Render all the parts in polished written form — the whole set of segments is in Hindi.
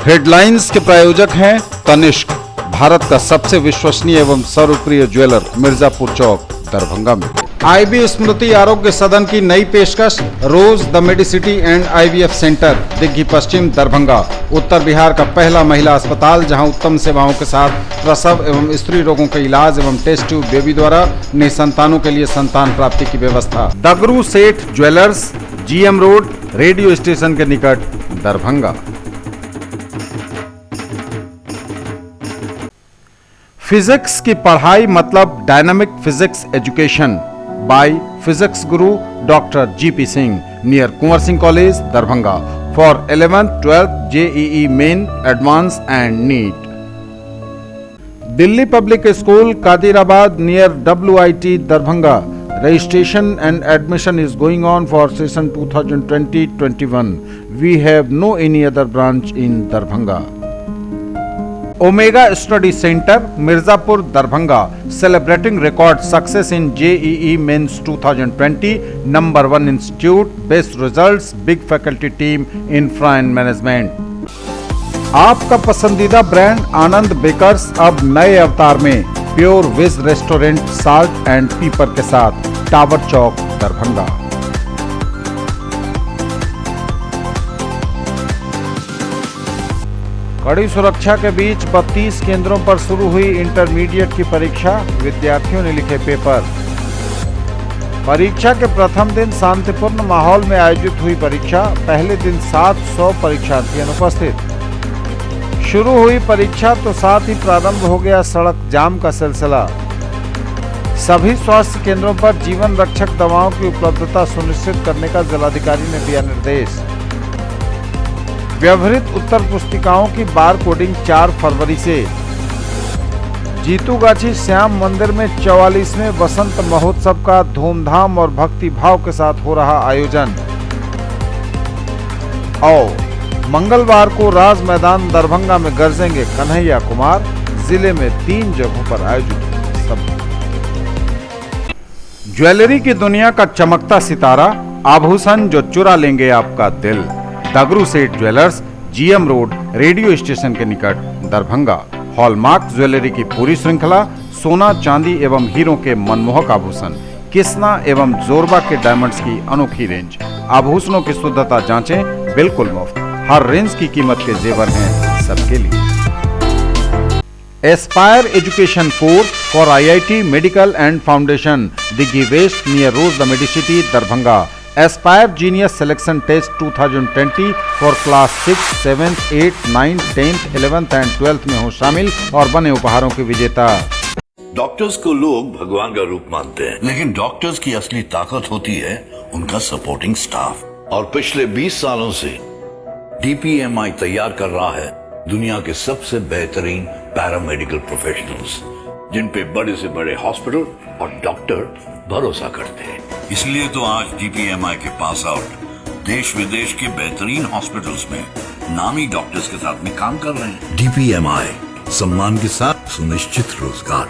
हेडलाइंस के प्रायोजक हैं तनिष्क, भारत का सबसे विश्वसनीय एवं सर्वप्रिय ज्वेलर, मिर्जापुर चौक, दरभंगा में। आईबी स्मृति आरोग्य सदन की नई पेशकश, Rose the medicity and IVF centre, Digghi Paschim, Darbhanga. उत्तर बिहार का पहला महिला अस्पताल जहां उत्तम सेवाओं के साथ प्रसव एवं स्त्री रोगों के इलाज एवं टेस्ट ट्यूब बेबी द्वारा निसंतानों के लिए संतान प्राप्ति की व्यवस्था। Dagru Seth jewellers, GM road, radio station के निकट, दरभंगा। फिजिक्स की पढ़ाई मतलब dynamic physics education by physics Guru doctor GP Singh, near Kunwar Singh college, Darbhanga, for 11th 12th JEE main, advance and NEET. Delhi public school Kadirabad near WIT Darbhanga, registration and admission is going on for session 2020-21. We have no any other branch in Darbhanga. Omega Study Center, Mirzapur, Darbhanga, celebrating record success in JEE Mains 2020, number 1 institute, best results, big faculty team, infra and management. आपका पसंदीदा ब्रांड आनंद बेकर्स अब नए अवतार में, pure veg restaurant, salt and pepper के साथ, टावर चौक, दरभंगा। कड़ी सुरक्षा के बीच 32 केंद्रों पर शुरू हुई इंटरमीडिएट की परीक्षा, विद्यार्थियों ने लिखे पेपर। परीक्षा के प्रथम दिन शांतिपूर्ण माहौल में आयोजित हुई परीक्षा, पहले दिन 700 परीक्षार्थी अनुपस्थित। शुरू हुई परीक्षा तो साथ ही प्रारंभ हो गया सड़क जाम का सिलसिला। सभी स्वास्थ्य केंद्रों पर जीवन रक्षक दवाओं की उपलब्धता सुनिश्चित करने का जिलाधिकारी ने दिया निर्देश। व्यवहारित उत्तर पुस्तिकाओं की बार कोडिंग 4 फरवरी से। जीतूगाछी श्याम मंदिर में 44वें वसंत महोत्सव का धूमधाम और भक्ति भाव के साथ हो रहा आयोजन। और मंगलवार को राज मैदान दरभंगा में गरजेंगे कन्हैया कुमार, जिले में 3 जगहों पर आयोजित सभा। ज्वेलरी की दुनिया का चमकता सितारा, आभूषण जो चुरा लेंगे आपका दिल, दगरू Seth jewellers, GM road, radio station के निकट, दरभंगा। हॉलमार्क ज्वेलरी की पूरी श्रृंखला, सोना, चांदी एवं हीरों के मनमोहक आभूषण, किस्ना एवं जोरबा के डायमंड्स की अनोखी रेंज। आभूषणों की शुद्धता जांचें, बिल्कुल मुफ्त। हर रेंज की कीमत के जेवर हैं सबके लिए। Aspire education course for IIT medical and foundation, Digghi west, near rose the medicity, Darbhanga. Aspire genius selection test 2020 for class 6, 7, 8, 9, 10, 11th and 12th में हो शामिल और बने उपहारों के विजेता। डॉक्टर्स को लोग भगवान का रूप मानते हैं, लेकिन डॉक्टर्स की असली ताकत होती है उनका सपोर्टिंग स्टाफ। और पिछले 20 सालों से DPMI तैयार कर रहा है दुनिया के सबसे बेहतरीन पैरामेडिकल प्रोफेशनल्स, जिन पे बड़े से बड़े हॉस्पिटल और डॉक्टर भरोसा करते हैं। इसलिए तो आज DPMI के पास आउट देश विदेश के बेहतरीन हॉस्पिटल्स में नामी डॉक्टर्स के साथ में काम कर रहे हैं। DPMI, सम्मान के साथ सुनिश्चित रोजगार।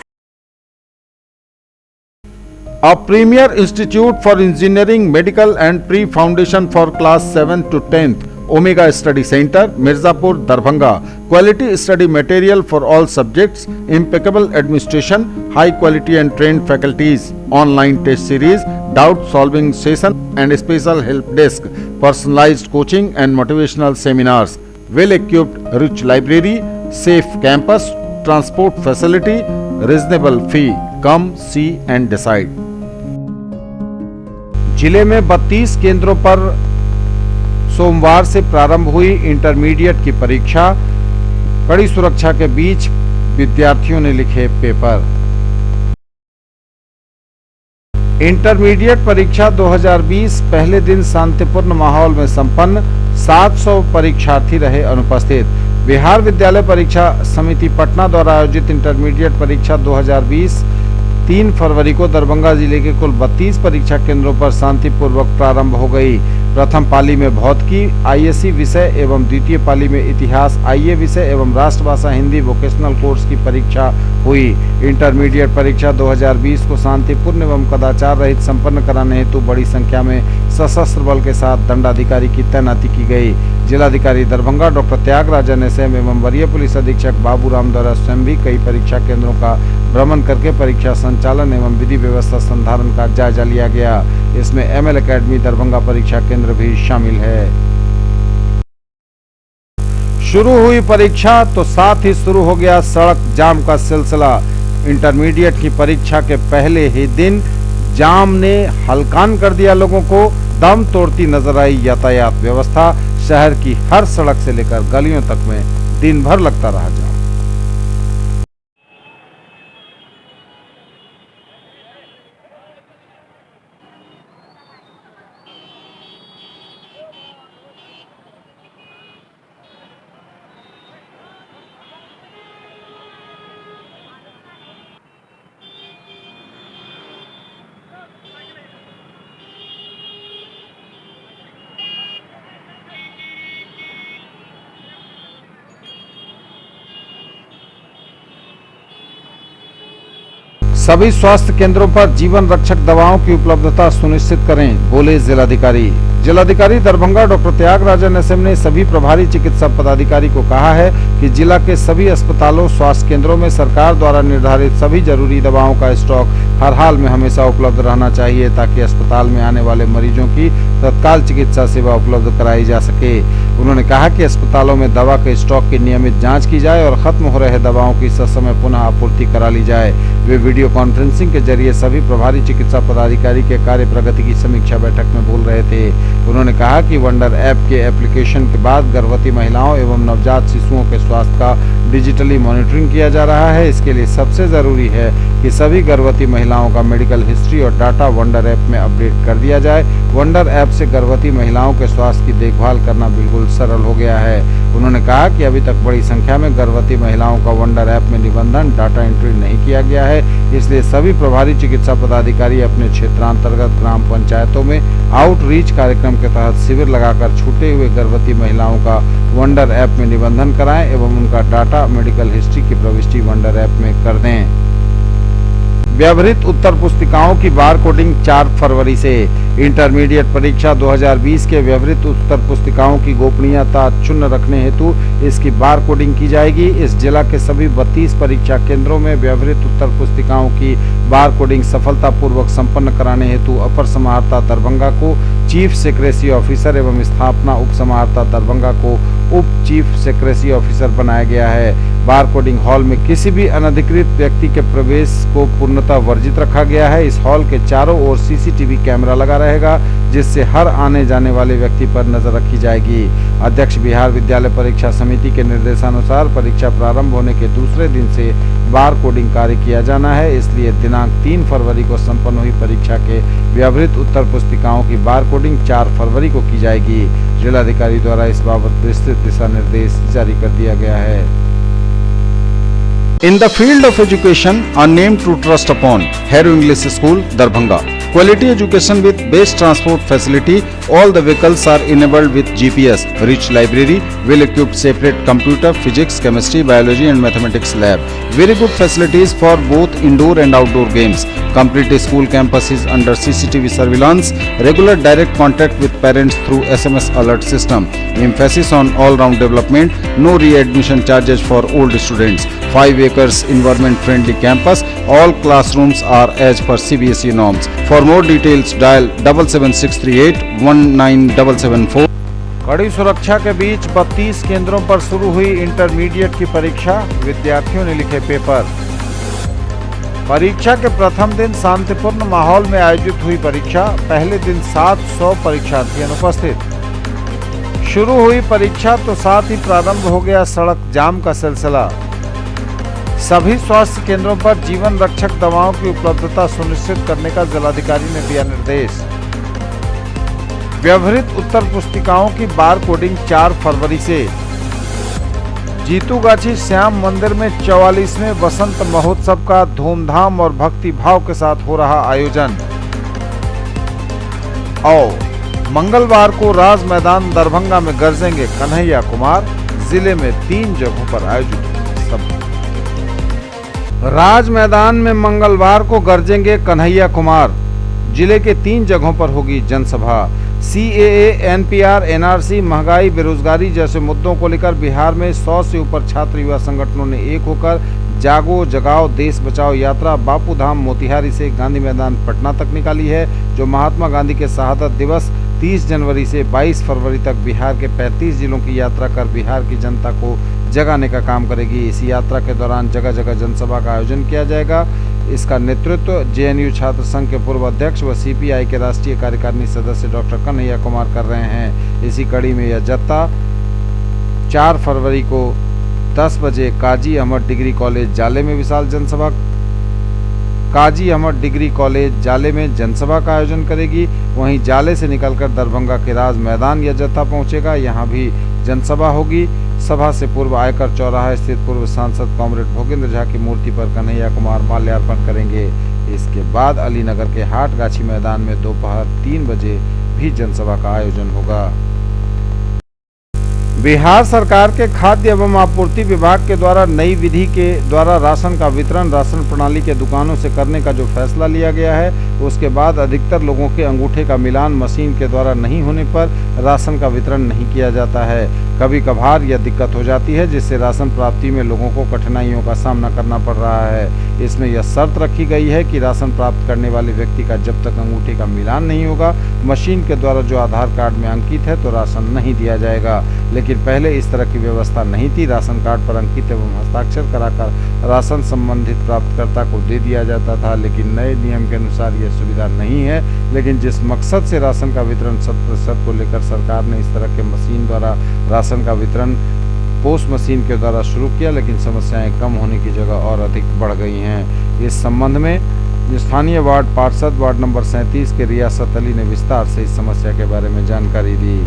A premier institute for engineering, medical and pre-foundation for class 7 to 10th, Omega Study Center, Mirzapur, Darbhanga. Quality study material for all subjects, impeccable administration, high quality and trained faculties, online test series, doubt solving session and special help desk, personalized coaching and motivational seminars, well equipped rich library, safe campus, transport facility, reasonable fee. Come see and decide. जिले में 32 केंद्रों पर सोमवार से प्रारंभ हुई इंटरमीडिएट की परीक्षा, कड़ी सुरक्षा के बीच विद्यार्थियों ने लिखे पेपर। इंटरमीडिएट परीक्षा 2020 पहले दिन शांतिपूर्ण माहौल में संपन्न, 700 परीक्षार्थी रहे अनुपस्थित। बिहार विद्यालय परीक्षा समिति पटना द्वारा आयोजित इंटरमीडिएट परीक्षा 2020 3 फरवरी को दरभंगा जिले के कुल 32 परीक्षा केंद्रों पर शांतिपूर्वक प्रारंभ हो गई। प्रथम पाली में भौतिकी ISC विषय एवं द्वितीय पाली में इतिहास IA विषय एवं राष्ट्रभाषा हिंदी वोकेशनल कोर्स की परीक्षा हुई। इंटरमीडिएट परीक्षा 2020 को शांतिपूर्ण एवं कदाचार रहित संपन्न कराने हेतु बड़ी संख्या में सशस्त्र बल के साथ दंडाधिकारी की तैनाती की गई। जिलाधिकारी दरभंगा डॉक्टर त्यागराजन एसएम एवं वरीय पुलिस अधीक्षक बाबूराम द्वारा स्वयं भी कई परीक्षा केंद्रों का भ्रमण करके परीक्षा संचालन एवं विधि व्यवस्था संधारण का जायजा लिया गया। इसमें ML एकेडमी दरभंगा परीक्षा केंद्र भी शामिल है। शुरू हुई परीक्षा तो साथ ही शुरू हो गया सड़क जाम का सिलसिला। इंटरमीडिएट की परीक्षा के पहले ही दिन जाम ने हलकान कर दिया लोगों को। दम तोड़ती नजर आई यातायात व्यवस्था। शहर की हर सड़क से लेकर गलियों तक में दिन भर लगता रहा जाम। सभी स्वास्थ्य केंद्रों पर जीवन रक्षक दवाओं की उपलब्धता सुनिश्चित करें, बोले जिलाधिकारी। जिलाधिकारी दरभंगा डॉक्टर त्यागराजन एसएम ने सभी प्रभारी चिकित्सा पदाधिकारी को कहा है कि जिला के सभी अस्पतालों, स्वास्थ्य केंद्रों में सरकार द्वारा निर्धारित सभी जरूरी दवाओं का स्टॉक हर हाल में हमेशा उपलब्ध रहना चाहिए, ताकि अस्पताल में आने वाले मरीजों की तत्काल चिकित्सा सेवा उपलब्ध कराई जा सके। उन्होंने कहा कि अस्पतालों में दवा के स्टॉक की नियमित जांच की जाए और खत्म हो रहे दवाओं की ससमय पुनः आपूर्ति करा ली जाए। वे वीडियो कॉन्फ्रेंसिंग के जरिए सभी प्रभारी चिकित्सा पदाधिकारी के कार्य प्रगति की समीक्षा बैठक में बोल रहे थे। उन्होंने कहा कि वंडर ऐप के एप्लीकेशन के बाद गर्भवती महिलाओं एवं नवजात शिशुओं के स्वास्थ्य का डिजिटली मॉनिटरिंग किया जा रहा है। इसके लिए सबसे जरूरी है कि सभी गर्भवती महिलाओं का मेडिकल हिस्ट्री और डाटा वंडर ऐप में अपडेट कर दिया जाए। वंडर ऐप से गर्भवती महिलाओं के स्वास्थ्य की देखभाल करना बिल्कुल सरल हो गया है। उन्होंने कहा कि अभी तक बड़ी संख्या में गर्भवती महिलाओं का वंडर ऐप में निबंधन डाटा एंट्री नहीं किया गया है, इसलिए सभी प्रभारी चिकित्सा पदाधिकारी अपने क्षेत्रांतर्गत ग्राम पंचायतों में आउटरीच कार्यक्रम के तहत शिविर लगाकर छूटे हुए गर्भवती महिलाओं का वंडर ऐप में निबंधन कराएं एवं उनका डाटा मेडिकल हिस्ट्री की प्रविष्टि वंडर ऐप में कर दें। व्यवहित उत्तर पुस्तिकाओं की बार कोडिंग 4 फरवरी से। इंटरमीडिएट परीक्षा 2020 के व्यवहित उत्तर पुस्तिकाओं की गोपनीयता क्षुण्ण रखने हेतु इसकी बार कोडिंग की जाएगी। इस जिला के सभी 32 परीक्षा केंद्रों में व्यवहित उत्तर पुस्तिकाओं की बार कोडिंग सफलतापूर्वक संपन्न कराने हेतु अपर समाहर्ता दरभंगा को चीफ सेक्रेटरी ऑफिसर एवं स्थापना उप समाहर्ता दरभंगा को उप चीफ सेक्रेटरी ऑफिसर बनाया गया है। बार कोडिंग हॉल में किसी भी अनधिकृत व्यक्ति के प्रवेश को पूर्णतः वर्जित रखा गया है। इस हॉल के चारों ओर सीसीटीवी कैमरा लगा रहेगा, जिससे हर आने जाने वाले व्यक्ति पर नजर रखी जाएगी। अध्यक्ष बिहार विद्यालय परीक्षा समिति के निर्देशानुसार परीक्षा प्रारंभ होने के दूसरे दिन से बार कोडिंग कार्य किया जाना है, इसलिए दिनांक 3 फरवरी को संपन्न हुई परीक्षा के व्यवहित उत्तर पुस्तिकाओं की बार कोडिंग 4 फरवरी को की जाएगी। जिलाधिकारी द्वारा इस बाबत विस्तृत दिशा निर्देश जारी कर दिया गया है। In the field of education, a name to trust upon, Hero English School, Darbhanga. Quality education with best transport facility. All the vehicles are enabled with GPS. Rich library, well-equipped separate computer, physics, chemistry, biology and mathematics lab. Very good facilities for both indoor and outdoor games. Complete school campus is under CCTV surveillance. Regular direct contact with parents through SMS alert system. Emphasis on all-round development. No re-admission charges for old students. 5 acres environment-friendly campus. All classrooms are as per CBSE norms. For more details, dial 77638 19774. कड़ी सुरक्षा के बीच 32 केंद्रों पर शुरू हुई इंटरमीडिएट की परीक्षा। विद्यार्थियों ने लिखे पेपर। परीक्षा के प्रथम दिन शांतिपूर्ण माहौल में आयोजित हुई परीक्षा। पहले दिन 700 परीक्षार्थी अनुपस्थित। शुरू हुई परीक्षा तो साथ ही प्रारंभ हो गया सड़क जाम का सिलसिला। सभी स्वास्थ्य केंद्रों पर जीवन रक्षक दवाओं की उपलब्धता सुनिश्चित करने का जिलाधिकारी ने दिया निर्देश। व्यवहित उत्तर पुस्तिकाओं की बार कोडिंग 4 फरवरी से। जीतूगाछी श्याम मंदिर में 44वें वसंत महोत्सव का धूमधाम और भक्ति भाव के साथ हो रहा आयोजन। और मंगलवार को राज मैदान दरभंगा में गरजेंगे कन्हैया कुमार। जिले में 3 जगहों पर आयोजित सभा। राज मैदान में मंगलवार को गरजेंगे कन्हैया कुमार। जिले के 3 जगहों पर होगी जनसभा। CAA, NPR, NRC, महंगाई, बेरोजगारी जैसे मुद्दों को लेकर बिहार में 100 से ऊपर छात्र युवा संगठनों ने एक होकर जागो जगाओ देश बचाओ यात्रा बापू धाम मोतिहारी से गांधी मैदान पटना तक निकाली है, जो महात्मा गांधी के शहादत दिवस 30 जनवरी से 22 फरवरी तक बिहार के 35 जिलों की यात्रा कर बिहार की जनता को जगाने का काम करेगी। इस यात्रा के दौरान जगह जगह जनसभा का आयोजन किया जाएगा। इसका नेतृत्व JNU छात्र संघ के पूर्व अध्यक्ष व CPI के राष्ट्रीय कार्यकारिणी सदस्य डॉक्टर कन्हैया कुमार कर रहे हैं। इसी कड़ी में यह जत्था 4 फरवरी को 10 बजे काजी अहमद डिग्री कॉलेज जाले में विशाल जनसभा काजी अहमद डिग्री कॉलेज जाले में जनसभा का आयोजन करेगी। वहीं जाले से निकलकर दरभंगा के राज मैदान यह जत्था पहुंचेगा, यहां भी जनसभा होगी। सभा से पूर्व आयकर चौराहा स्थित पूर्व सांसद कॉमरेड भोगेंद्र झा की मूर्ति पर कन्हैया कुमार माल्यार्पण करेंगे। इसके बाद अलीनगर के हाटगाछी मैदान में दोपहर 3 बजे भी जनसभा का आयोजन होगा। बिहार सरकार के खाद्य एवं आपूर्ति विभाग के द्वारा नई विधि के द्वारा राशन का वितरण राशन प्रणाली के दुकानों से करने का जो फैसला लिया गया है, उसके बाद अधिकतर लोगों के अंगूठे का मिलान मशीन के द्वारा नहीं होने पर राशन का वितरण नहीं किया जाता है। कभी कभार यह दिक्कत हो जाती है, जिससे राशन प्राप्ति में लोगों को कठिनाइयों का सामना करना पड़ रहा है। इसमें यह शर्त रखी गई है कि राशन प्राप्त करने वाले व्यक्ति का जब तक अंगूठे का मिलान नहीं होगा, मशीन के द्वारा जो आधार कार्ड में अंकित है तो राशन नहीं दिया जाएगा। लेकिन पहले इस तरह की व्यवस्था नहीं थी। राशन कार्ड पर अंकित एवं हस्ताक्षर कराकर राशन संबंधित प्राप्तकर्ता को दे दिया जाता था, लेकिन नए नियम के अनुसार यह सुविधा नहीं है। लेकिन जिस मकसद से राशन का वितरण 100% को लेकर सरकार ने इस तरह के मशीन द्वारा राशन का वितरण पोस्ट मशीन के द्वारा शुरू किया, लेकिन समस्याएं कम होने की जगह और अधिक बढ़ गई हैं। इस संबंध में स्थानीय वार्ड पार्षद वार्ड नंबर 37 के रियासत अली ने विस्तार से इस समस्या के बारे में जानकारी दी।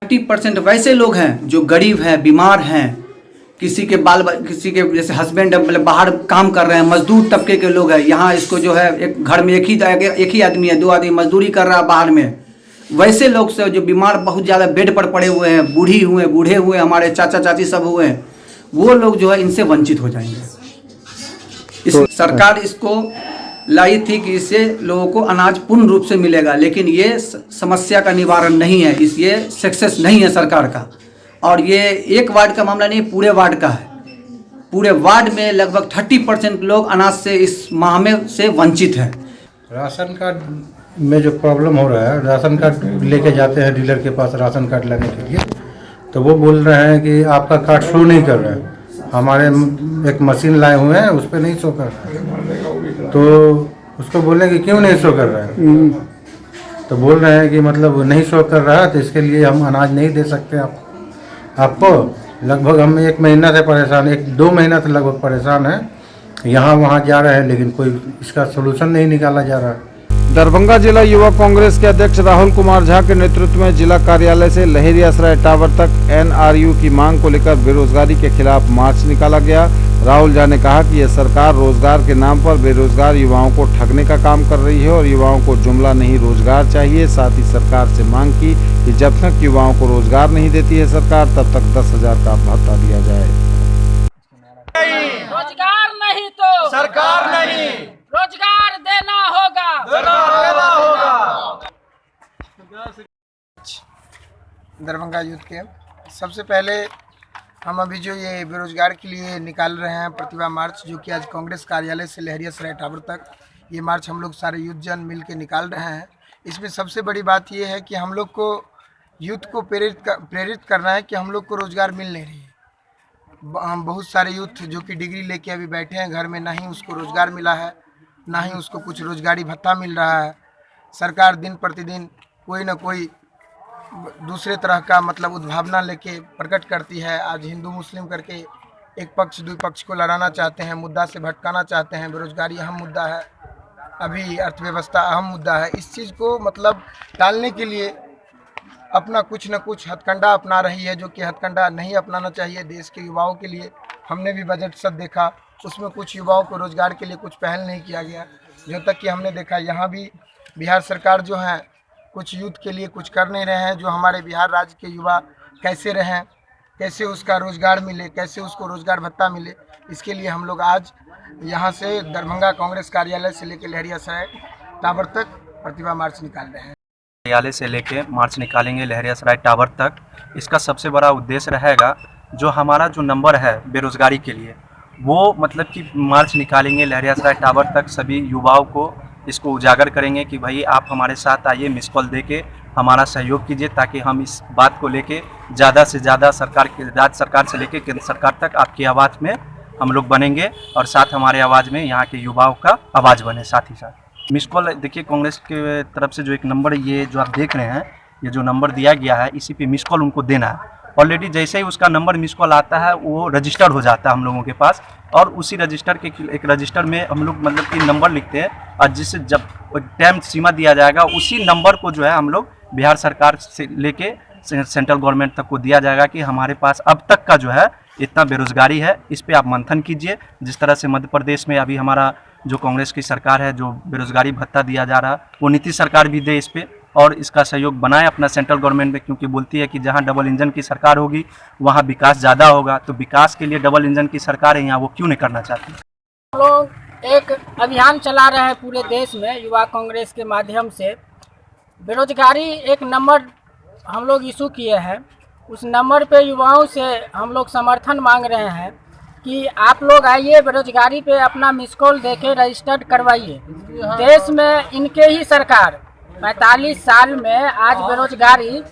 % वैसे लोग हैं जो गरीब हैं, बीमार हैं, किसी के जैसे हस्बैंड मतलब बाहर काम कर रहे हैं, मजदूर तबके के लोग हैं। यहाँ इसको जो है एक घर में एक ही आदमी है, 2 आदमी मजदूरी कर रहा है बाहर में। वैसे लोग से जो बीमार बहुत ज़्यादा बेड पर पड़े हुए हैं, बूढ़े हुए हमारे चाचा चाची सब हुए हैं, वो लोग जो है इनसे वंचित हो जाएंगे। सरकार इसको लाई थी कि इससे लोगों को अनाज पूर्ण रूप से मिलेगा, लेकिन ये समस्या का निवारण नहीं है, ये सक्सेस नहीं है सरकार का। और ये एक वार्ड का मामला नहीं, पूरे वार्ड का है। पूरे वार्ड में लगभग 30% लोग अनाज से इस माह में से वंचित हैं। राशन कार्ड में जो प्रॉब्लम हो रहा है, राशन कार्ड लेके जाते हैं डीलर के पास राशन कार्ड लाने के लिए, तो वो बोल रहे हैं कि आपका कार्ड शो नहीं कर रहा है। हमारे एक मशीन लाए हुए हैं, उस पर नहीं शो कर रहा है। तो उसको बोले कि क्यों नहीं शो कर रहा है, तो बोल रहे हैं कि मतलब नहीं शो कर रहा है तो इसके लिए हम अनाज नहीं दे सकते आपको। लगभग हम 1 महीना से परेशान, 1-2 महीना से लगभग परेशान है। यहाँ वहाँ जा रहे हैं, लेकिन कोई इसका सोल्यूशन नहीं निकाला जा रहा है। दरभंगा जिला युवा कांग्रेस के अध्यक्ष राहुल कुमार झा के नेतृत्व में जिला कार्यालय से लहेरियासराय टावर तक NRU की मांग को लेकर बेरोजगारी के खिलाफ मार्च निकाला गया। राहुल झा ने कहा कि यह सरकार रोजगार के नाम पर बेरोजगार युवाओं को ठगने का काम कर रही है और युवाओं को जुमला नहीं रोजगार चाहिए। साथ ही सरकार से मांग की कि जब तक युवाओं को रोजगार नहीं देती है सरकार, तब तक 10,000 का भत्ता दिया जाए। रोजगार नहीं तो सरकार नहीं, रोजगार देना होगा। दरभंगा यूथ के सबसे पहले हम अभी जो ये बेरोजगार के लिए निकाल रहे हैं प्रतिभा मार्च, जो कि आज कांग्रेस कार्यालय से लहेरियासराय टावर तक ये मार्च हम लोग सारे यूथ जन मिल के निकाल रहे हैं। इसमें सबसे बड़ी बात ये है कि हम लोग को यूथ को प्रेरित करना है कि हम लोग को रोज़गार मिल नहीं रही है। बहुत सारे यूथ जो कि डिग्री लेके अभी बैठे हैं घर में, ना ही उसको रोज़गार मिला है, ना ही उसको कुछ रोजगारी भत्ता मिल रहा है। सरकार दिन प्रतिदिन कोई ना कोई दूसरे तरह का मतलब उद्भावना लेके प्रकट करती है। आज हिंदू मुस्लिम करके एक पक्ष दो पक्ष को लड़ाना चाहते हैं, मुद्दा से भटकाना चाहते हैं। बेरोजगारी अहम मुद्दा है, अभी अर्थव्यवस्था अहम मुद्दा है। इस चीज़ को मतलब टालने के लिए अपना कुछ न कुछ हथकंडा अपना रही है, जो कि हथकंडा नहीं अपनाना चाहिए देश के युवाओं के लिए। हमने भी बजट सब देखा, उसमें कुछ युवाओं को रोज़गार के लिए कुछ पहल नहीं किया गया। जो तक कि हमने देखा यहाँ भी बिहार सरकार जो है कुछ यूथ के लिए कुछ कर नहीं रहे हैं। जो हमारे बिहार राज्य के युवा कैसे रहें, कैसे उसका रोज़गार मिले, कैसे उसको रोज़गार भत्ता मिले, इसके लिए हम लोग आज यहाँ से दरभंगा कांग्रेस कार्यालय से लेकर लहरियासराय टावर तक प्रतिभा मार्च निकाल रहे हैं। कार्यालय से लेके मार्च निकालेंगे लहरियासराय टावर तक। इसका सबसे बड़ा उद्देश्य रहेगा जो हमारा जो नंबर है बेरोज़गारी के लिए, वो मतलब कि मार्च निकालेंगे लहरियासराय टावर तक। सभी युवाओं को इसको उजागर करेंगे कि भाई आप हमारे साथ आइए, मिस कॉल दे के हमारा सहयोग कीजिए, ताकि हम इस बात को लेके ज़्यादा से ज़्यादा राज्य सरकार से लेके केंद्र सरकार तक आपकी आवाज़ में हम लोग बनेंगे और साथ हमारे आवाज़ में यहाँ के युवाओं का आवाज़ बने। साथ ही साथ मिस कॉल देखिए, कांग्रेस के तरफ से जो एक नंबर ये जो आप देख रहे हैं, ये जो नंबर दिया गया है, इसी पे मिस कॉल उनको देना है। ऑलरेडी जैसे ही उसका नंबर मिस कॉल आता है वो रजिस्टर हो जाता है हम लोगों के पास, और उसी रजिस्टर के एक रजिस्टर में हम लोग मतलब कि नंबर लिखते हैं, और जिससे जब टाइम सीमा दिया जाएगा उसी नंबर को जो है हम लोग बिहार सरकार से लेके सेंट्रल गवर्नमेंट तक को दिया जाएगा कि हमारे पास अब तक का जो है इतना बेरोज़गारी है, इस पे आप मंथन कीजिए। जिस तरह से मध्य प्रदेश में अभी हमारा जो कांग्रेस की सरकार है, जो बेरोज़गारी भत्ता दिया जा रहा है, वो नीतीश सरकार भी दे इस पे और इसका सहयोग बनाए अपना सेंट्रल गवर्नमेंट में, क्योंकि बोलती है कि जहां डबल इंजन की सरकार होगी वहां विकास ज़्यादा होगा। तो विकास के लिए डबल इंजन की सरकार है यहाँ, वो क्यों नहीं करना चाहती। हम लोग एक अभियान चला रहे हैं पूरे देश में युवा कांग्रेस के माध्यम से। बेरोजगारी एक नंबर हम लोग इशू किए हैं, उस नंबर पे युवाओं से हम लोग समर्थन मांग रहे हैं कि आप लोग आइए, बेरोजगारी पे अपना मिस कॉल देके रजिस्टर्ड करवाइए। देश में इनके ही सरकार 45 साल में आज बेरोजगारी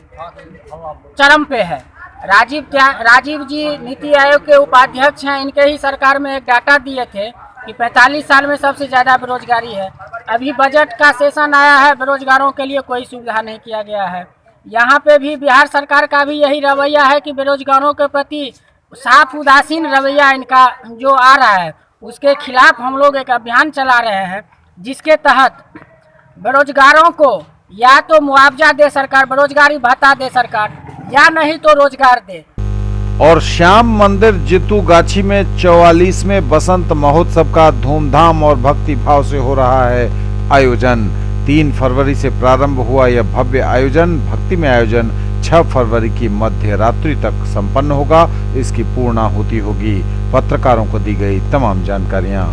चरम पे है। राजीव जी नीति आयोग के उपाध्यक्ष हैं, इनके ही सरकार में एक डाटा दिए थे कि 45 साल में सबसे ज़्यादा बेरोजगारी है। अभी बजट का सेशन आया है, बेरोजगारों के लिए कोई सुविधा नहीं किया गया है। यहाँ पे भी बिहार सरकार का भी यही रवैया है कि बेरोजगारों के प्रति साफ उदासीन रवैया इनका जो आ रहा है, उसके खिलाफ हम लोग एक अभियान चला रहे हैं, जिसके तहत बेरोजगारों को या तो मुआवजा दे सरकार, बेरोजगारी भत्ता दे सरकार, या नहीं तो रोजगार दे। और श्याम मंदिर जितू गाछी में 44वें बसंत महोत्सव का धूमधाम और भक्ति भाव से हो रहा है आयोजन। 3 फरवरी से प्रारंभ हुआ यह भव्य आयोजन, भक्तिमय आयोजन 6 फरवरी की मध्य रात्रि तक संपन्न होगा। इसकी पूर्णाहुति होगी। पत्रकारों को दी गई तमाम जानकारियां।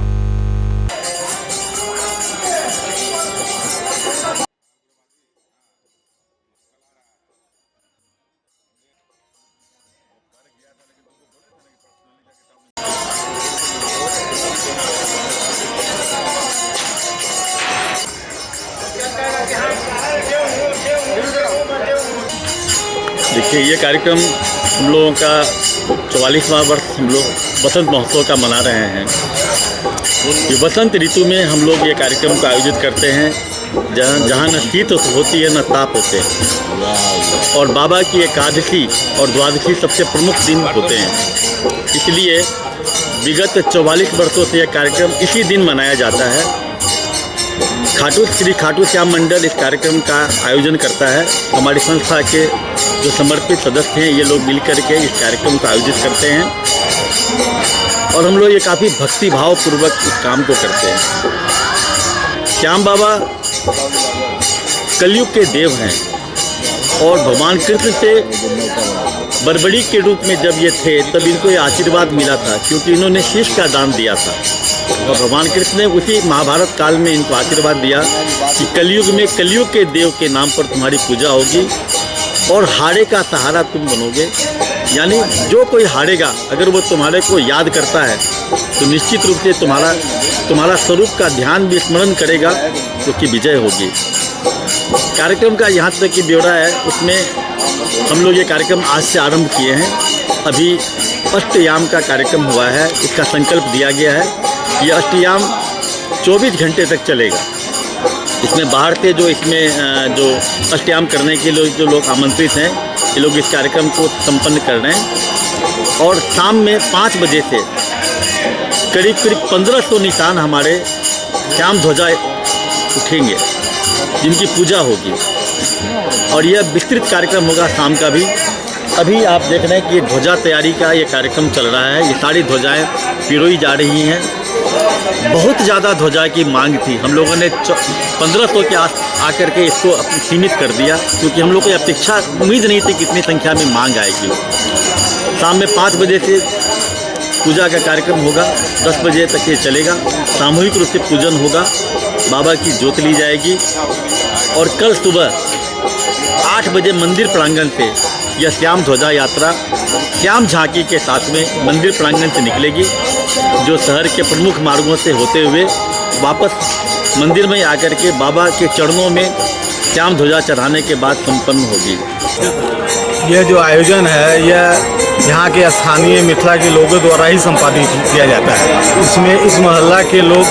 देखिए, ये कार्यक्रम हम लोगों का 44वां वर्ष हम लोग बसंत महोत्सव का मना रहे हैं। ये बसंत ऋतु में हम लोग ये कार्यक्रम को आयोजित करते हैं, जहाँ न शीत होती है न ताप होते हैं, और बाबा की एकादशी और द्वादशी सबसे प्रमुख दिन होते हैं। इसलिए विगत 44 वर्षों से यह कार्यक्रम इसी दिन मनाया जाता है। श्री खाटू श्याम मंडल इस कार्यक्रम का आयोजन करता है। हमारी संस्था के जो समर्पित सदस्य हैं, ये लोग मिलकर के इस कार्यक्रम को आयोजित करते हैं, और हम लोग ये काफ़ी भक्ति भाव पूर्वक इस काम को करते हैं। श्याम बाबा कलयुग के देव हैं, और भगवान कृष्ण से बड़बड़ी के रूप में जब ये थे तब इनको ये आशीर्वाद मिला था, क्योंकि इन्होंने शीश का दान दिया था, और भगवान कृष्ण ने उसी महाभारत काल में इनको आशीर्वाद दिया कि कलयुग में कलयुग के देव के नाम पर तुम्हारी पूजा होगी और हारे का सहारा तुम बनोगे। यानी जो कोई हारेगा, अगर वो तुम्हारे को याद करता है तो निश्चित रूप से तुम्हारा स्वरूप का ध्यान भी स्मरण करेगा, जो कि विजय होगी। कार्यक्रम का यहाँ तक की ब्यौरा है, उसमें हम लोग ये कार्यक्रम आज से आरंभ किए हैं। अभी अष्टयाम का कार्यक्रम हुआ है, इसका संकल्प दिया गया है। ये अष्टयाम 24 घंटे तक चलेगा। इसमें बाहर से जो अष्टयाम करने के लिए जो लोग आमंत्रित हैं, ये लोग इस कार्यक्रम को संपन्न कर रहे हैं, और शाम में 5 बजे से करीब 1500 निशान हमारे श्याम ध्वजा उठेंगे, जिनकी पूजा होगी, और यह विस्तृत कार्यक्रम होगा शाम का भी। अभी आप देख रहे हैं कि ध्वजा तैयारी का ये कार्यक्रम चल रहा है। ये सारी ध्वजाएं पिरोई जा रही हैं, बहुत ज़्यादा ध्वजा की मांग थी। हम लोगों ने 1500 के आकर के इसको सीमित कर दिया, क्योंकि हम लोग को अपेक्षा उम्मीद नहीं थी कि इतनी संख्या में मांग आएगी। शाम में 5 बजे से पूजा का कार्यक्रम होगा, 10 बजे तक ये चलेगा। सामूहिक रूप से पूजन होगा, बाबा की ज्योत ली जाएगी और कल सुबह 8 बजे मंदिर प्रांगण से यह श्याम ध्वजा यात्रा श्याम झांकी के साथ में मंदिर प्रांगण से निकलेगी, जो शहर के प्रमुख मार्गों से होते हुए वापस मंदिर में आकर के बाबा के चरणों में श्याम ध्वजा चढ़ाने के बाद संपन्न होगी। यह जो आयोजन है यह यहाँ के स्थानीय मिथिला के लोगों द्वारा ही संपादित किया जाता है। इसमें इस मोहल्ला के लोग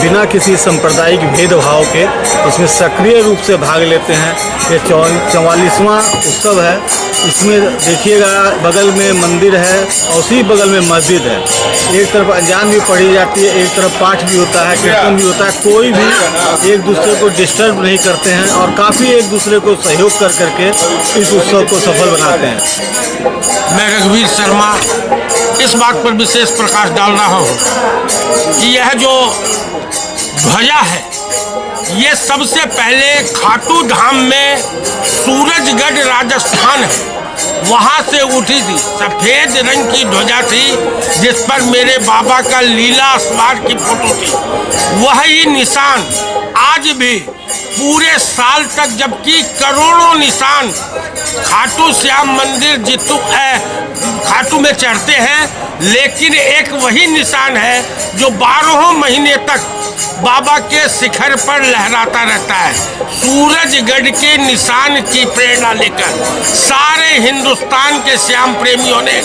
बिना किसी सांप्रदायिक भेदभाव के इसमें सक्रिय रूप से भाग लेते हैं। ये 44वां उत्सव है। इसमें देखिएगा बगल में मंदिर है और उसी बगल में मस्जिद है। एक तरफ अजान भी पढ़ी जाती है, एक तरफ पाठ भी होता है, कीर्तन भी होता है। कोई भी एक दूसरे को डिस्टर्ब नहीं करते हैं और काफ़ी एक दूसरे को सहयोग कर करके इस उत्सव को सफल बनाते हैं। मैं रघुवीर शर्मा इस बात पर विशेष प्रकाश डाल रहा हूँ कि यह जो ध्वजा है ये सबसे पहले खाटू धाम में सूरजगढ़ राजस्थान है, वहाँ से उठी थी। सफ़ेद रंग की ध्वजा थी जिस पर मेरे बाबा का लीला सवार की फोटो थी। वही निशान आज भी पूरे साल तक, जबकि करोड़ों निशान खाटू श्याम मंदिर खाटू में चढ़ते हैं, लेकिन एक वही निशान है जो 12 महीने तक बाबा के शिखर पर लहराता रहता है। सूरजगढ़ के निशान की प्रेरणा लेकर सारे हिंदुस्तान के श्याम प्रेमियों ने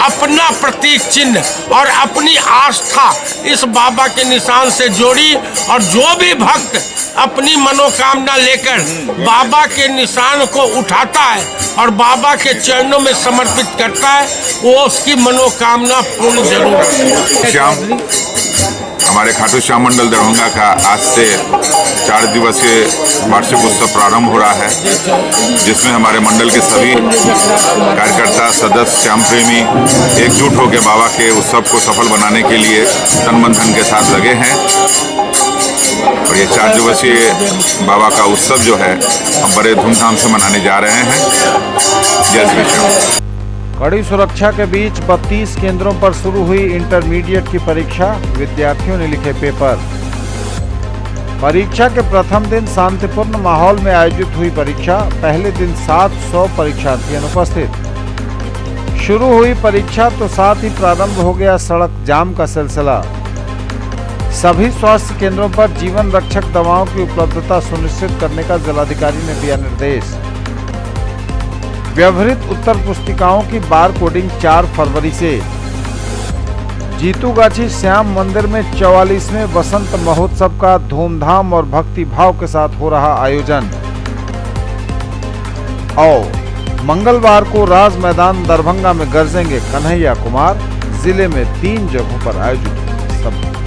अपना प्रतीक चिन्ह और अपनी आस्था इस बाबा के निशान से जोड़ी, और जो भी भक्त अपनी मनोकामना लेकर बाबा के निशान को उठाता है और बाबा के चरणों में समर्पित करता है, वो उसकी मनोकामना पूर्ण जरूर होती है। हमारे खाटू श्याम मंडल दरभंगा का आज से 4 दिवसीय वार्षिक उत्सव प्रारंभ हो रहा है, जिसमें हमारे मंडल के सभी कार्यकर्ता, सदस्य, श्याम प्रेमी एकजुट होकर बाबा के उत्सव को सफल बनाने के लिए तन मन धन के साथ लगे हैं। और ये 4 दिवसीय बाबा का उत्सव जो है हम बड़े धूमधाम से मनाने जा रहे हैं। जय श्री श्याम। कड़ी सुरक्षा के बीच 32 केंद्रों पर शुरू हुई इंटरमीडिएट की परीक्षा। विद्यार्थियों ने लिखे पेपर। परीक्षा के प्रथम दिन शांतिपूर्ण माहौल में आयोजित हुई परीक्षा। पहले दिन 700 परीक्षार्थी अनुपस्थित। शुरू हुई परीक्षा तो साथ ही प्रारंभ हो गया सड़क जाम का सिलसिला। सभी स्वास्थ्य केंद्रों पर जीवन रक्षक दवाओं की उपलब्धता सुनिश्चित करने का जिलाधिकारी ने दिया निर्देश। व्यवहारित उत्तर पुस्तिकाओं की बार कोडिंग 4 फरवरी से। जीतूगाछी श्याम मंदिर में 44वें वसंत महोत्सव का धूमधाम और भक्ति भाव के साथ हो रहा आयोजन। और मंगलवार को राज मैदान दरभंगा में गरजेंगे कन्हैया कुमार। जिले में 3 जगहों पर आयोजित सभा।